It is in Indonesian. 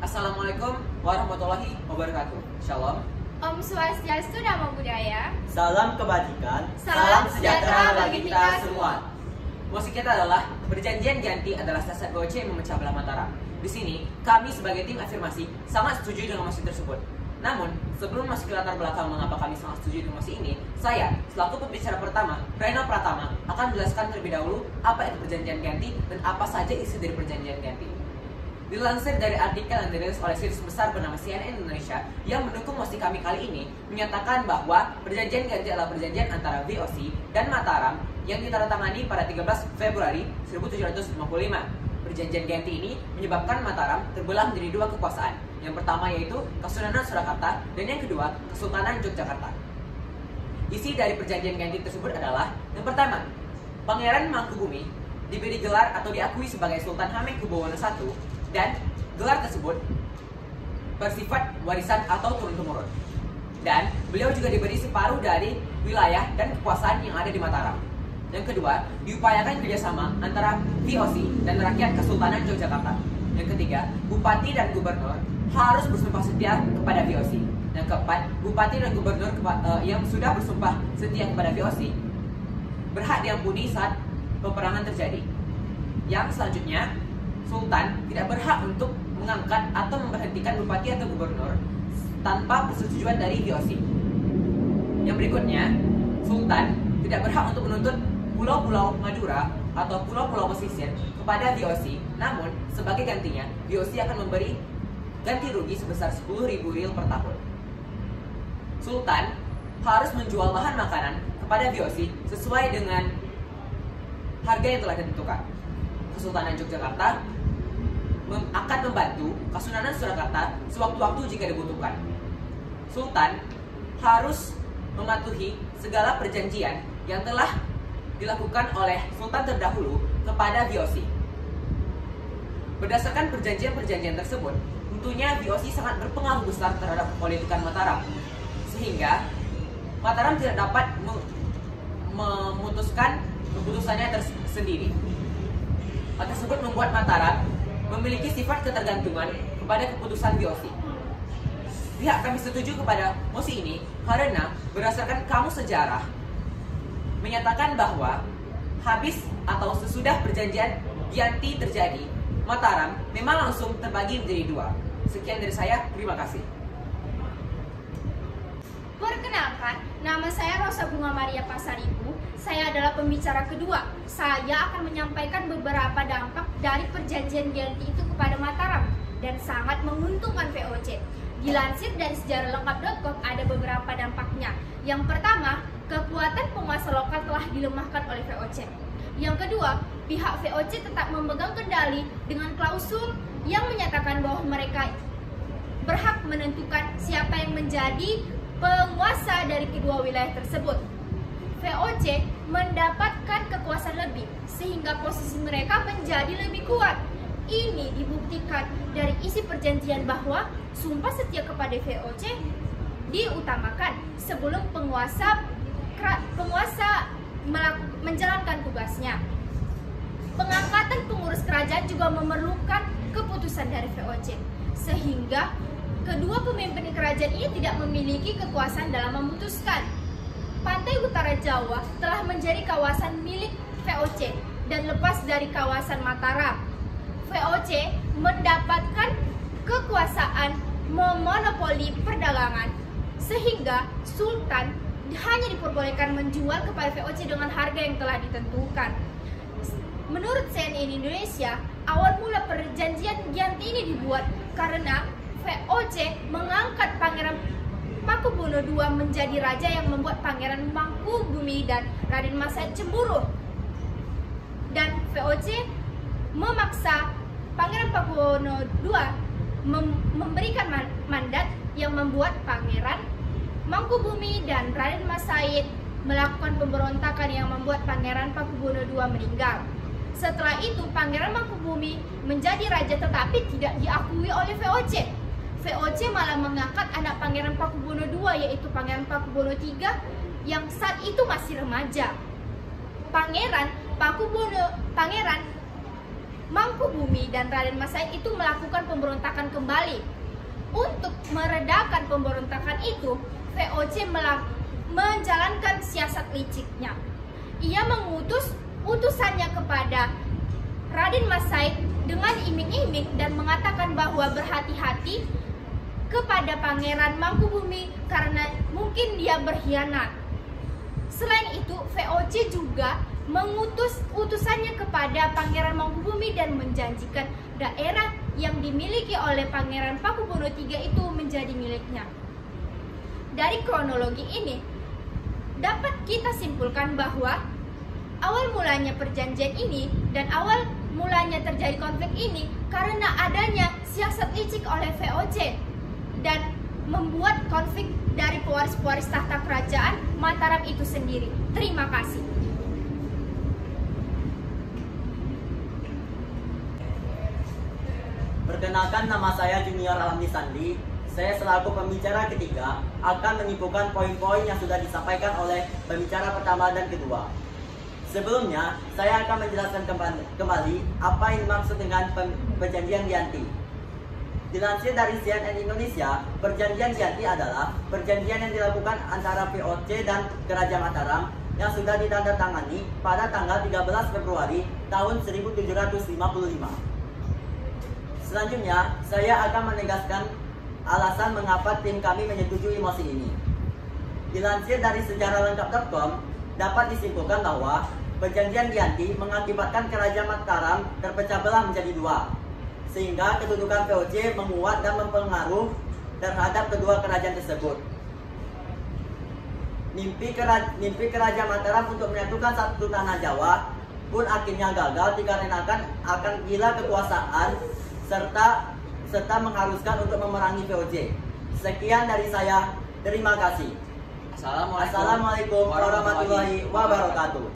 Assalamualaikum warahmatullahi wabarakatuh. Shalom. Om Swastiastu, Namo Buddhaya. Salam kebajikan. Salam sejahtera bagi kita semua. Musik kita adalah perjanjian ganti adalah siasat VOC memecah belah Mataram. Di sini, kami sebagai tim afirmasi sangat setuju dengan musik tersebut. Namun, sebelum masuk ke latar belakang mengapa kami sangat setuju dengan musik ini, saya, selaku pembicara pertama, Reno Pratama, akan menjelaskan terlebih dahulu apa itu perjanjian ganti dan apa saja isi dari perjanjian ganti. Dilansir dari artikel yang dirilis oleh situs besar bernama CNN Indonesia yang mendukung musik kami kali ini, menyatakan bahwa perjanjian ganti adalah perjanjian antara VOC dan Mataram yang ditandatangani pada 13 Februari 1755. Perjanjian ganti ini menyebabkan Mataram terbelah menjadi dua kekuasaan. Yang pertama yaitu Kesunanan Surakarta dan yang kedua Kesultanan Yogyakarta. Isi dari perjanjian ganti tersebut adalah: yang pertama, Pangeran Mangkubumi diberi gelar atau diakui sebagai Sultan Hamengkubuwono I, dan gelar tersebut bersifat warisan atau turun-temurun. Dan beliau juga diberi separuh dari wilayah dan kekuasaan yang ada di Mataram. Yang kedua, diupayakan kerjasama antara VOC dan rakyat Kesultanan Yogyakarta. Yang ketiga, bupati dan gubernur harus bersumpah setia kepada VOC. Yang keempat, bupati dan gubernur yang sudah bersumpah setia kepada VOC berhak diampuni saat peperangan terjadi. Yang selanjutnya, Sultan tidak berhak untuk mengangkat atau memberhentikan bupati atau gubernur tanpa persetujuan dari VOC. Yang berikutnya, Sultan tidak berhak untuk menuntut pulau-pulau Madura atau pulau-pulau pesisir kepada VOC. Namun, sebagai gantinya, VOC akan memberi ganti rugi sebesar 10.000 rial per tahun. Sultan harus menjual bahan makanan kepada VOC sesuai dengan harga yang telah ditentukan. Kesultanan Yogyakarta akan membantu Kesunanan Surakarta sewaktu-waktu jika dibutuhkan. Sultan harus mematuhi segala perjanjian yang telah dilakukan oleh Sultan terdahulu kepada VOC. Berdasarkan perjanjian-perjanjian tersebut, tentunya VOC sangat berpengaruh besar terhadap politikan Mataram, sehingga Mataram tidak dapat memutuskan keputusannya sendiri. Hal tersebut membuat Mataram memiliki sifat ketergantungan kepada keputusan VOC. Pihak kami setuju kepada mosi ini karena berdasarkan kamus sejarah menyatakan bahwa habis atau sesudah perjanjian ganti terjadi, Mataram memang langsung terbagi menjadi dua. Sekian dari saya, terima kasih. Perkenalkan, nama saya Rosa Bunga Maria Pasaribu. Saya adalah pembicara kedua. Saya akan menyampaikan beberapa dampak dari perjanjian ganti itu kepada Mataram dan sangat menguntungkan VOC. Dilansir dari sejarah-lengkap.com ada beberapa dampaknya. Yang pertama, kekuatan penguasa lokal telah dilemahkan oleh VOC. Yang kedua, pihak VOC tetap memegang kendali dengan klausul yang menyatakan bahwa mereka berhak menentukan siapa yang menjadi penguasa dari kedua wilayah tersebut. VOC mendapatkan kekuasaan lebih sehingga posisi mereka menjadi lebih kuat. Ini dibuktikan dari isi perjanjian bahwa sumpah setia kepada VOC diutamakan sebelum penguasa menjalankan tugasnya. Pengangkatan pengurus kerajaan juga memerlukan keputusan dari VOC, sehingga kedua pemimpin kerajaan ini tidak memiliki kekuasaan dalam memutuskan. Pantai utara Jawa telah menjadi kawasan milik VOC dan lepas dari kawasan Mataram. VOC mendapatkan kekuasaan memonopoli perdagangan, sehingga Sultan hanya diperbolehkan menjual kepada VOC dengan harga yang telah ditentukan. Menurut CNN Indonesia, awal mula perjanjian ganti ini dibuat karena VOC mengangkat Pangeran Pakubuwono II menjadi raja yang membuat Pangeran Mangkubumi dan Raden Masayat cemburu. Dan VOC memaksa Pangeran Pakubuwono II memberikan mandat yang membuat Pangeran Mangkubumi dan Raden Masayat melakukan pemberontakan yang membuat Pangeran Pakubuwono II meninggal. Setelah itu Pangeran Mangkubumi menjadi raja tetapi tidak diakui oleh VOC. VOC malah mengangkat anak Pangeran Pakubuwono II yaitu Pangeran Pakubuwono III yang saat itu masih remaja. Pangeran Mangkubumi dan Raden Mas Said itu melakukan pemberontakan kembali. Untuk meredakan pemberontakan itu, VOC menjalankan siasat liciknya. Ia mengutus utusannya kepada Raden Mas Said dengan iming-iming dan mengatakan bahwa berhati-hati kepada Pangeran Mangkubumi karena mungkin dia berkhianat. Selain itu, VOC juga mengutus utusannya kepada Pangeran Mangkubumi dan menjanjikan daerah yang dimiliki oleh Pangeran Pakubuwono III itu menjadi miliknya. Dari kronologi ini, dapat kita simpulkan bahwa awal mulanya perjanjian ini dan awal mulanya terjadi konflik ini karena adanya siasat licik oleh VOC dan membuat konflik dari pewaris-pewaris tahta kerajaan Mataram itu sendiri. Terima kasih. Perkenalkan, nama saya Junior Alhamdi Sandi. Saya selaku pembicara ketiga akan menyimpulkan poin-poin yang sudah disampaikan oleh pembicara pertama dan kedua. Sebelumnya, saya akan menjelaskan kembali apa yang dimaksud dengan perjanjian Giyanti. Dilansir dari CNN Indonesia, perjanjian Giyanti adalah perjanjian yang dilakukan antara VOC dan Kerajaan Mataram yang sudah ditandatangani pada tanggal 13 Februari tahun 1755. Selanjutnya, saya akan menegaskan alasan mengapa tim kami menyetujui mosi ini. Dilansir dari sejarah-lengkap.com, dapat disimpulkan bahwa perjanjian Giyanti mengakibatkan Kerajaan Mataram terpecah belah menjadi dua, sehingga kedudukan VOC menguat dan mempengaruhi terhadap kedua kerajaan tersebut. Mimpi Kerajaan Mataram untuk menyatukan satu tanah Jawa pun akhirnya gagal dikarenakan akan gila kekuasaan serta mengharuskan untuk memerangi VOC. Sekian dari saya. Terima kasih. Assalamualaikum Assalamualaikum warahmatullahi wabarakatuh.